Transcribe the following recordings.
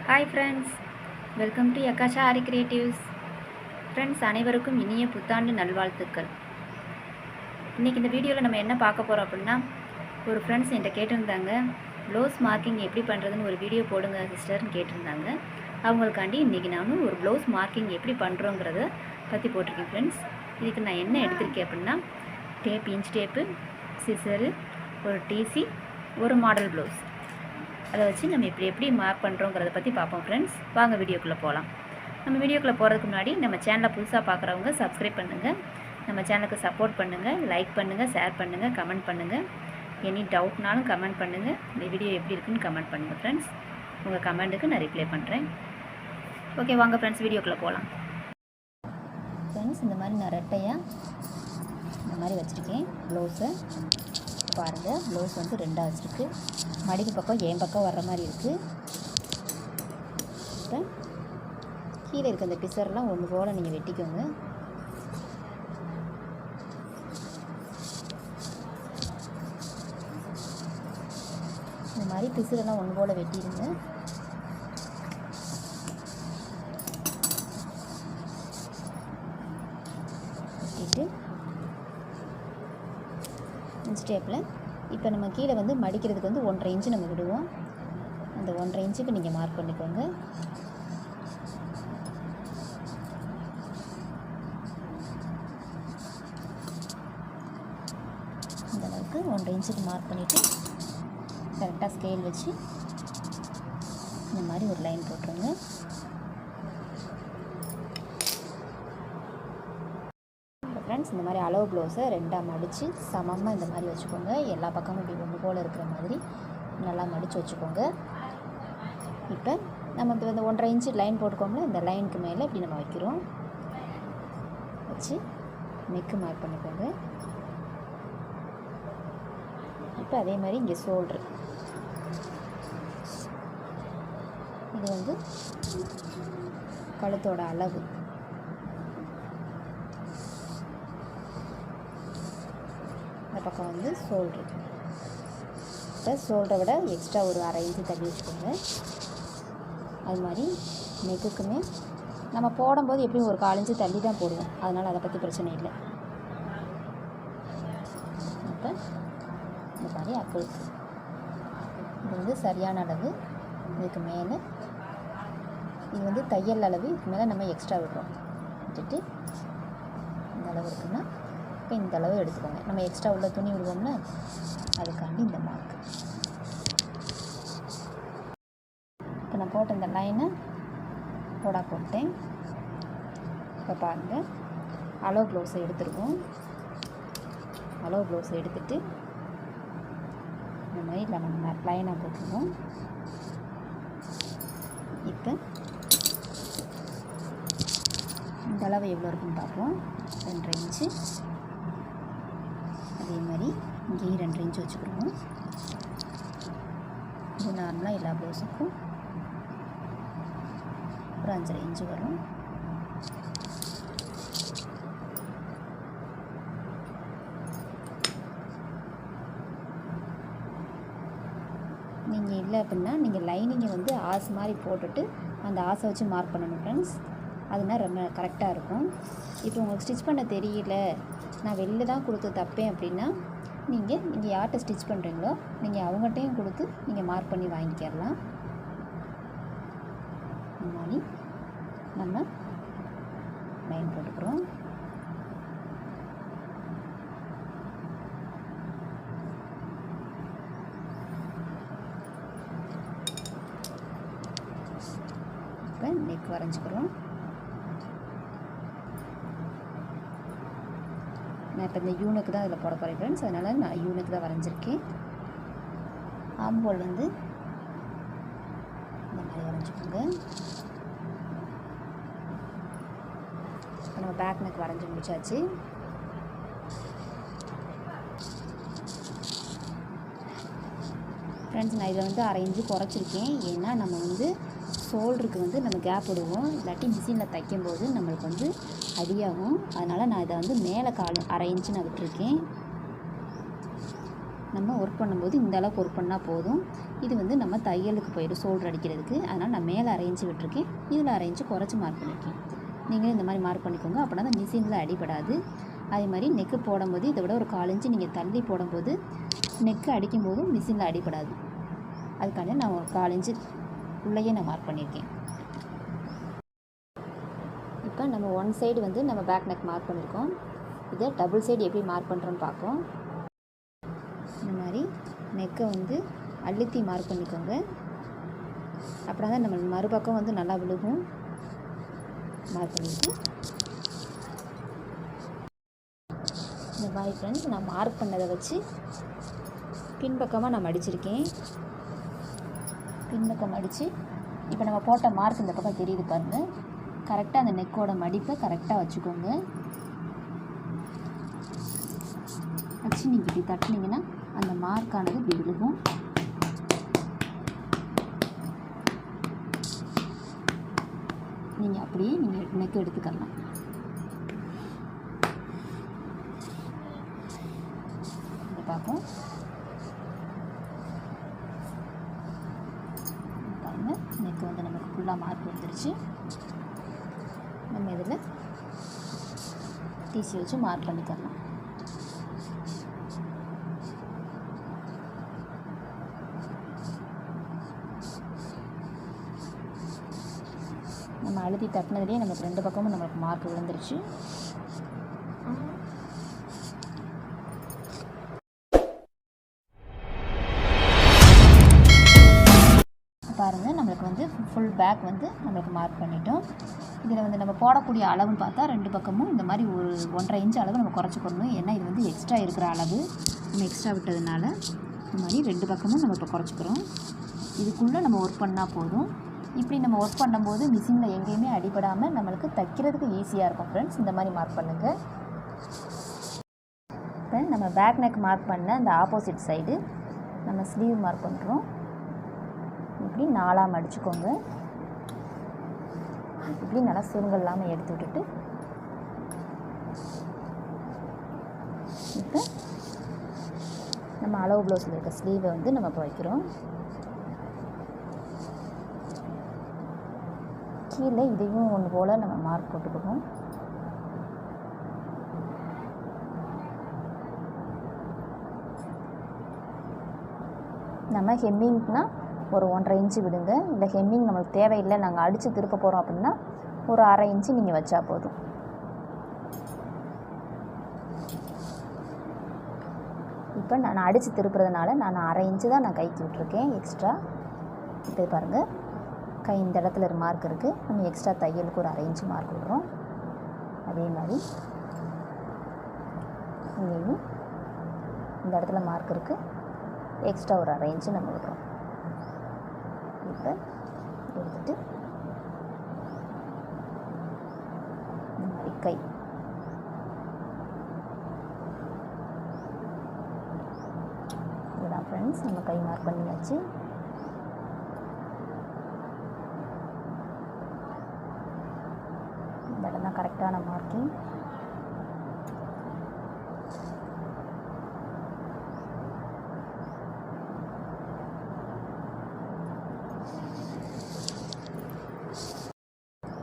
Hi friends, welcome to Yakkasha Aari creatives. Friends அனைவருக்கும் இனிய புத்தாண்டு நல்வாழ்த்துக்கள். இன்றைக்கி இந்த வீடியோவில் நம்ம என்ன பார்க்க போகிறோம் அப்படின்னா, ஒரு ஃப்ரெண்ட்ஸ் என்கிட்ட கேட்டிருந்தாங்க, ப்ளவுஸ் மார்க்கிங் எப்படி பண்ணுறதுன்னு ஒரு வீடியோ போடுங்க சிஸ்டர்னு கேட்டிருந்தாங்க. அவங்களுக்காண்டி இன்றைக்கி நானும் ஒரு ப்ளவுஸ் மார்க்கிங் எப்படி பண்ணுறோங்கிறத பற்றி போட்டிருக்கேன் ஃப்ரெண்ட்ஸ். இதுக்கு நான் என்ன எடுத்திருக்கேன் அப்படின்னா, டேப், இன்ச் டேப்பு, சிசரு, ஒரு டிசி, ஒரு மாடல் ப்ளவுஸ். அதை வச்சு நம்ம எப்படி மார்க் பண்ணுறோங்கிறத பற்றி பார்ப்போம் ஃப்ரெண்ட்ஸ். வாங்க வீடியோக்குள்ளே போகலாம். நம்ம வீடியோக்குள்ளே போகிறதுக்கு முன்னாடி நம்ம சேனலை புதுசாக பார்க்குறவங்க சப்ஸ்கிரைப் பண்ணுங்கள், நம்ம சேனலுக்கு சப்போர்ட் பண்ணுங்கள், லைக் பண்ணுங்கள், ஷேர் பண்ணுங்கள், கமெண்ட் பண்ணுங்கள். எனி டவுட்னாலும் கமெண்ட் பண்ணுங்கள். இந்த வீடியோ எப்படி இருக்குன்னு கமெண்ட் பண்ணுங்கள் ஃப்ரெண்ட்ஸ். உங்கள் கமெண்ட்டுக்கு நான் ரிப்ளை பண்ணுறேன். ஓகே, வாங்க ஃப்ரெண்ட்ஸ் வீடியோக்குள்ளே போகலாம். ஃப்ரெண்ட்ஸ், இந்த மாதிரி நான் ரெட்டையாக இந்த மாதிரி வச்சுருக்கேன் ப்ளவுஸை. பாருங்கள், ப்ளவுஸ் வந்து ரெண்டாக வச்சுருக்கு. மடிப்பு பக்கம் என் பக்கம் வர்ற மாதிரி இருக்குது. இப்போ கீழே இருக்க அந்த பிசர்லாம் ஒன்று போல் நீங்கள் வெட்டிக்கோங்க. இந்த மாதிரி பிசரெல்லாம் ஒன்று போல் வெட்டிடுங்க. வெட்டிட்டு இன்ச் டேப்பில் இப்போ நம்ம கீழே வந்து மடிக்கிறதுக்கு வந்து 1.5 இன்ச்சு நம்ம விடுவோம். அந்த 1.5 இன்ச்சுக்கு நீங்கள் மார்க் பண்ணிக்கோங்க. இந்த அளவுக்கு 1.5 இன்ச்சுக்கு மார்க் பண்ணிவிட்டு கரெக்டாக ஸ்கேல் வச்சு இந்த மாதிரி ஒரு லைன் போட்டுருங்க. ஃப்ரெண்ட்ஸ், இந்த மாதிரி அளவு ப்ளவுஸை ரெண்டாக மடித்து சமமாக இந்த மாதிரி வச்சுக்கோங்க. எல்லா பக்கமும் இப்படி ஒன்று போல் இருக்கிற மாதிரி நல்லா மடித்து வச்சுக்கோங்க. இப்போ நம்ம இப்போ இந்த 1.5 இன்ச்சு லைன் போட்டுக்கோங்க. இந்த லைனுக்கு மேலே இப்படி நம்ம வைக்கிறோம். வச்சு நெக்கு மார்க் பண்ணிக்கோங்க. இப்போ அதே மாதிரி இங்கே ஷோல்ட்ரு, இது வந்து கழுத்தோட அளவு. இந்த பக்கம் வந்து ஷோல்ட்ரு. இப்போ ஷோல்டரை விட எக்ஸ்ட்ரா ஒரு 1/2 இன்ச்சு தள்ளி வச்சுக்கோங்க. அது மாதிரி நெக்குக்குமே நம்ம போடும்போது எப்படியும் ஒரு 1/4 இன்ச்சு தள்ளி தான் போடுவோம், அதனால் அதை பற்றி பிரச்சனை இல்லை. இப்போ இந்த மாதிரி அக்குள் இது வந்து சரியான அளவு. இதுக்கு மேலே இது வந்து தையல் அளவு. இதுக்கு மேலே நம்ம எக்ஸ்ட்ரா விடுறோம். விட்டுட்டு இந்த அளவு இருக்குன்னா இப்போ இந்த அளவு எடுத்துக்கோங்க. நம்ம எக்ஸ்ட்ரா உள்ள துணி விடுவோம்ல, அதுக்காண்டி இந்த மார்க். இப்போ நான் போட்ட இந்த லைனை போடா போட்டேன். இப்போ பாருங்கள், அளவு ப்ளவுஸை எடுத்துருவோம். அளவு ப்ளவுஸை எடுத்துகிட்டு இந்த மாதிரி நம்ம லைனாக போட்டுருவோம். இப்போ இந்த அளவு எவ்வளோ இருக்குன்னு பார்ப்போம். 2.5 இன்ச்சு. அதே மாதிரி இங்கேயும் 2.5 இன்ச்சு வச்சுக்கிடுவோம். இது நார்மலாக எல்லா ப்ளவுஸுக்கும் ஒரு 5.5 இன்ச்சு வரும். நீங்கள் இல்லை அப்படின்னா நீங்கள் லைனிங்கை வந்து ஆசை மாதிரி போட்டுட்டு அந்த ஆசை வச்சு மார்க் பண்ணணும் ஃப்ரெண்ட்ஸ். அதுனா ரொம்ப கரெக்டாக இருக்கும். இப்போ உங்களுக்கு ஸ்டிச் பண்ண தெரியல, நான் வெளில தான் கொடுத்து தப்பேன் அப்படின்னா நீங்கள் யார்கிட்ட ஸ்டிச் பண்ணுறீங்களோ நீங்கள் அவங்ககிட்டையும் கொடுத்து நீங்கள் மார்க் பண்ணி வாங்கிக்கலாம். இந்த மாதிரி நம்ம லைன் போட்டுக்கிறோம். இப்போ நெக் வரைஞ்சிக்கிறோம். நான் இப்போ இந்த யூனுக்கு தான் இதில் போட போகிறேன் ஃப்ரெண்ட்ஸ், அதனால் நான் யூனுக்கு தான் வரைஞ்சிருக்கேன். ஆம்போல் வந்து இந்த மாதிரி வரைஞ்சிக்கோங்க. இப்போ நம்ம பேக் நெக் வரைஞ்சி முடிச்சாச்சு. ஃப்ரெண்ட்ஸ், நான் இதில் வந்து 1/2 இன்ச்சு குறைச்சிருக்கேன். ஏன்னா நம்ம வந்து ஷோல்டருக்கு வந்து நம்ம கேப் விடுவோம், இல்லாட்டி மிஷினில் தைக்கும்போது நம்மளுக்கு வந்து அடியாகும். அதனால் நான் இதை வந்து மேலே 1/2 இன்ச்சு நான் விட்டுருக்கேன். நம்ம ஒர்க் பண்ணும்போது இந்த அளவுக்கு ஒர்க் பண்ணால் போதும். இது வந்து நம்ம தையலுக்கு போயிடும் ஷோல்டர் அடிக்கிறதுக்கு. அதனால் நான் மேலே அரை இன்ச்சு விட்டுருக்கேன், இதில் அரை இன்ச்சு குறைச்சி மார்க் பண்ணியிருக்கேன். நீங்களும் இந்த மாதிரி மார்க் பண்ணிக்கோங்க, அப்படின்னா தான் மிஷினில் அடிபடாது. அதே மாதிரி நெக்கு போடும்போது இதை விட ஒரு 1/4 இன்ச்சு நீங்கள் தள்ளி போடும்போது நெக்கு அடிக்கும்போதும் மிஷினில் அடிபடாது. அதுக்காக நான் ஒரு 1/4 இன்ச்சு உள்ளேயே நான் மார்க் பண்ணியிருக்கேன். இப்போ நம்ம ஒன் சைடு வந்து நம்ம பேக் நெக் மார்க் பண்ணியிருக்கோம். இதை டபுள் சைடு எப்படி மார்க் பண்ணுறோன்னு பார்ப்போம். இந்த மாதிரி நெக்கை வந்து அழுத்தி மார்க் பண்ணிக்கோங்க, அப்புறம் தான் நம்ம மறுபக்கம் வந்து நல்லா விழுகும். மார்க் பண்ணிவிட்டு இந்த மாதிரி ஃப்ரெண்ட்ஸ் நான் மார்க் பண்ணதை வச்சு பின்பக்கமாக நான் மடிச்சிருக்கேன். பின்பக்கம் மடித்து இப்போ நம்ம போட்ட மார்க் இந்த பக்கம் தெரியுது பாருங்கள். கரெக்டாக அந்த நெக்கோட மடிப்பை கரெக்டாக வச்சுக்கோங்க. வச்சு நீங்கள் இப்படி தட்டினீங்கன்னா அந்த மார்க்கானது இப்படி விழுகும். நீங்கள் அப்படியே நீங்கள் நெக் எடுத்துக்கலாம். இதை பார்ப்போம். பாருங்கள், நெக் வந்து நமக்கு ஃபுல்லாக மார்க் வந்துருச்சு. நம்ம இதில் டிசி வச்சு மார்க் பண்ணிக்கலாம். நம்ம அழுத்தி தட்டினதுலேயே நமக்கு 2 பக்கமும் நமக்கு மார்க் விழுந்துருச்சு. பாருங்கள், நம்மளுக்கு வந்து ஃபுல் பேக் வந்து நம்மளுக்கு மார்க் பண்ணிட்டோம். இதில் வந்து நம்ம போடக்கூடிய அளவுன்னு பார்த்தா 2 பக்கமும் இந்த மாதிரி ஒரு 1.5 இன்ச்சு அளவு நம்ம குறைச்சிக்கணும். ஏன்னா இது வந்து எக்ஸ்ட்ரா இருக்கிற அளவு, நம்ம எக்ஸ்ட்ரா விட்டதுனால இந்த மாதிரி 2 பக்கமும் நம்ம இப்போ குறைச்சிக்கிறோம். இதுக்குள்ளே நம்ம ஒர்க் பண்ணால் போதும். இப்படி நம்ம ஒர்க் பண்ணும்போது மிஷினில் எங்கேயுமே அடிபடாமல் நம்மளுக்கு தைக்கிறதுக்கு ஈஸியாக இருக்கும் ஃப்ரெண்ட்ஸ். இந்த மாதிரி மார்க் பண்ணுங்கள். இப்போ நம்ம பேக் நெக் மார்க் பண்ண அந்த ஆப்போசிட் சைடு நம்ம ஸ்லீவ் மார்க் பண்ணுறோம். இப்படி 4ஆக மடிச்சுக்கோங்க. இப்படி நல்லா சுருங்கல் இல்லாமல் எடுத்து விட்டுட்டு இப்போ நம்ம அளவு ப்ளவுஸில் இருக்க ஸ்லீவை வந்து நம்ம இப்போ வைக்கிறோம். கீழே இதையும் ஒன்று போல் நம்ம மார்க் போட்டுக்குவோம். நம்ம ஹெம்மிங்னால் ஒரு 1.5 இன்ச்சு விடுங்க. இல்லை ஹெம்மிங் நம்மளுக்கு தேவையில்லை, நாங்கள் அடித்து திருப்ப போகிறோம் அப்படின்னா ஒரு அரை இன்ச்சு நீங்கள் வச்சா போதும். இப்போ நான் அடித்து திருப்புறதுனால நான் அரை இன்ச்சு தான் நான் கைக்கு விட்டுருக்கேன் எக்ஸ்ட்ரா. இப்போ பாருங்கள், கை இந்த இடத்துல ஒரு மார்க் இருக்குது, நம்ம எக்ஸ்ட்ரா தையலுக்கு ஒரு அரை இன்ச்சு மார்க் விடுறோம். அதே மாதிரி இங்கேயும் இந்த இடத்துல மார்க் இருக்குது, எக்ஸ்ட்ரா ஒரு அரை இன்ச்சு நம்ம விடுறோம். இப்போ எடுத்துட்டு இந்த மாதிரி கை இதுதான் ஃப்ரெண்ட்ஸ், நம்ம கை மார்க் பண்ணியாச்சு. இந்த இடம் தான் கரெக்டான மார்க்கிங்.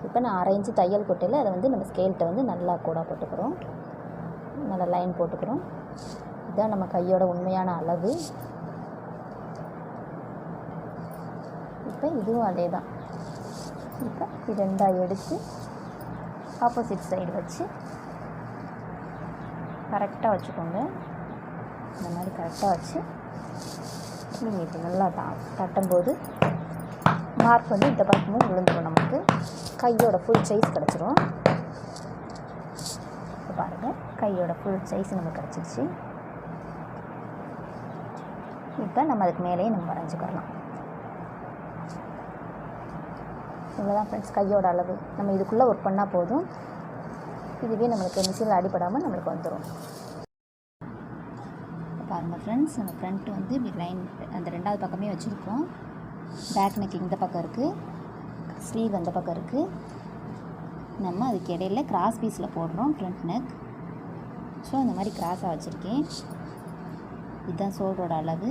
இப்போ நான் அரை இன்ச்சு தையல் கொட்டையில் அதை வந்து நம்ம ஸ்கேல்கிட்ட வந்து நல்லா கூட போட்டுக்கிறோம், நல்லா லைன் போட்டுக்கிறோம். இதுதான் நம்ம கையோட உண்மையான அளவு. இப்போ இதுவும் அதே தான். இப்போ இது 2ஆக எடுத்து ஆப்போசிட் சைடு வச்சு கரெக்டாக வச்சுக்கோங்க. இந்த மாதிரி கரெக்டாக வச்சு நீங்கள் இப்போ நல்லா தட்டும்போது மார்க் வந்து இந்த பக்கமும் விழுந்துடும். நமக்கு கையோட ஃபுல் சைஸ் கிடச்சிரும். இப்போ பாருங்கள், கையோட ஃபுல் சைஸ் நமக்கு கிடச்சிருச்சு. இப்போ நம்ம அதுக்கு மேலேயே நம்ம வரைஞ்சிக்கிறலாம். இவ்வளோதான் ஃப்ரெண்ட்ஸ் கையோட அளவு. நம்ம இதுக்குள்ளே ஒர்க் பண்ணால் போதும். இதுவே நம்மளுக்கு மிஷினில் அடிபடாமல் நம்மளுக்கு வந்துடும். பாருங்கள் ஃப்ரெண்ட்ஸ், நம்ம ஃப்ரண்ட்டு வந்து இப்படி லைன் அந்த 2வது பக்கமே வச்சுருக்கோம். பேக் நெக் இந்த பக்கம் இருக்குது, ஸ்லீவ் அந்த பக்கம் இருக்குது. நம்ம அதுக்கு இடையில கிராஸ் பீஸில் போடுறோம் ஃப்ரண்ட் நெக். ஸோ அந்த மாதிரி கிராஸாக வச்சுருக்கேன். இதுதான் ஷோல்டரோட அளவு.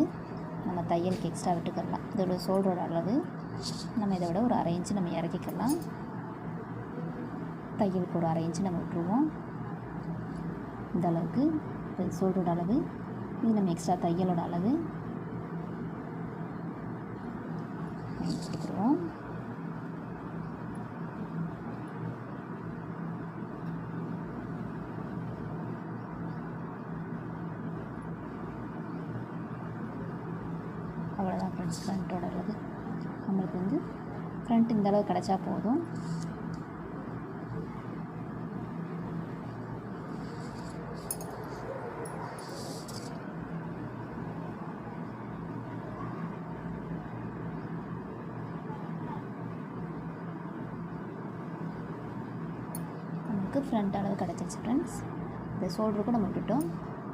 நம்ம தையலுக்கு எக்ஸ்ட்ரா விட்டுக்கலாம். இதோட ஷோல்டரோட அளவு நம்ம இதை விட ஒரு 1/2 இன்ச்சு நம்ம இறக்கிக்கலாம். தையலுக்கு ஒரு 1/2 இன்ச்சு நம்ம விட்டுருவோம். இந்த அளவுக்கு இது ஷோல்டரோட அளவு, இது நம்ம எக்ஸ்ட்ரா தையலோட அளவு கொடுத்துருவோம். அவ்வளோதான் ஃப்ரெண்ட்ஸ், ஃப்ரண்ட்டோட அளவு நம்மளுக்கு ஃப்ரண்ட் இந்த அளவு கிடச்சா போதும். நமக்கு ஃப்ரண்ட் அளவு கிடச்சிருச்சு ஃப்ரெண்ட்ஸ். இந்த ஷோல்டருக்கும் நம்ம விட்டுட்டோம்.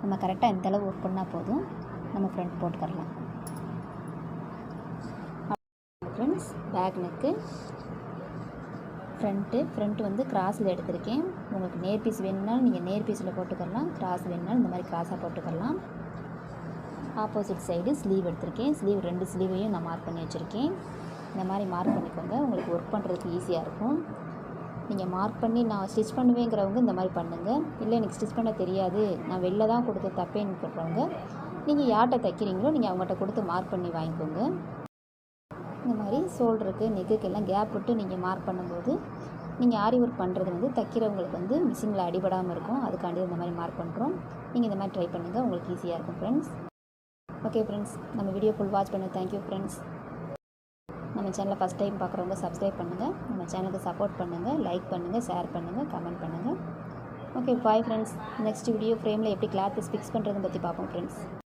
நம்ம கரெக்டாக இந்த அளவு ஒர்க் பண்ணால் போதும், நம்ம ஃப்ரண்ட் போட்டுக்கரலாம். ஃப்ரெண்ட்ஸ், பேக் நெக்கு ஃப்ரண்ட்டு கிராஸில் எடுத்திருக்கேன். உங்களுக்கு நேர் பீஸ் வேணும்னாலும் நீங்கள் நேர் பீஸில் போட்டுக்கலாம், கிராஸ் வேணும்னாலும் இந்த மாதிரி கிராஸாக போட்டுக்கலாம். ஆப்போசிட் சைடு ஸ்லீவ் எடுத்திருக்கேன். ஸ்லீவ் 2 ஸ்லீவையும் நான் மார்க் பண்ணி வச்சுருக்கேன். இந்த மாதிரி மார்க் பண்ணிக்கோங்க, உங்களுக்கு ஒர்க் பண்ணுறதுக்கு ஈஸியாக இருக்கும். நீங்கள் மார்க் பண்ணி நான் ஸ்டிச் பண்ணுவேங்கிறவங்க இந்த மாதிரி பண்ணுங்கள். இல்லை எனக்கு ஸ்டிச் பண்ண தெரியாது, நான் வெளில தான் கொடுத்து தப்பேன்னு சொல்கிறவங்க நீங்கள் யார்கிட்ட தைக்கிறீங்களோ நீங்கள் அவங்ககிட்ட கொடுத்து மார்க் பண்ணி வாங்கிக்கோங்க. இந்த மாதிரி ஷோல்டருக்கு நெக்குக்கெல்லாம் கேப் விட்டு நீங்கள் மார்க் பண்ணும்போது நீங்கள் ஆரி ஒர்க் பண்ணுறது தைக்கிறவங்களுக்கு மிஷினில் அடிபடாமல் இருக்கும். அதுக்காண்டி இந்த மாதிரி மார்க் பண்ணுறோம். நீங்கள் இந்த மாதிரி ட்ரை பண்ணுங்கள், உங்களுக்கு ஈஸியாக இருக்கும் ஃப்ரெண்ட்ஸ். ஓகே ஃப்ரெண்ட்ஸ், நம்ம வீடியோ ஃபுல் வாட்ச் பண்ண தேங்க்யூ ஃப்ரெண்ட்ஸ். நம்ம சேனலை ஃபஸ்ட் டைம் பார்க்குறவங்க சப்ஸ்கிரைப் பண்ணுங்கள், நம்ம சேனலுக்கு சப்போர்ட் பண்ணுங்கள், லைக் பண்ணுங்கள், ஷேர் பண்ணுங்கள், கமெண்ட் பண்ணுங்கள். Okay bye friends. Next video ஃப்ரேமில் எப்படி கிளாத் ஃபிக்ஸ் பண்ணுறதுன்னு பற்றி பார்ப்போம் ஃப்ரெண்ட்ஸ்.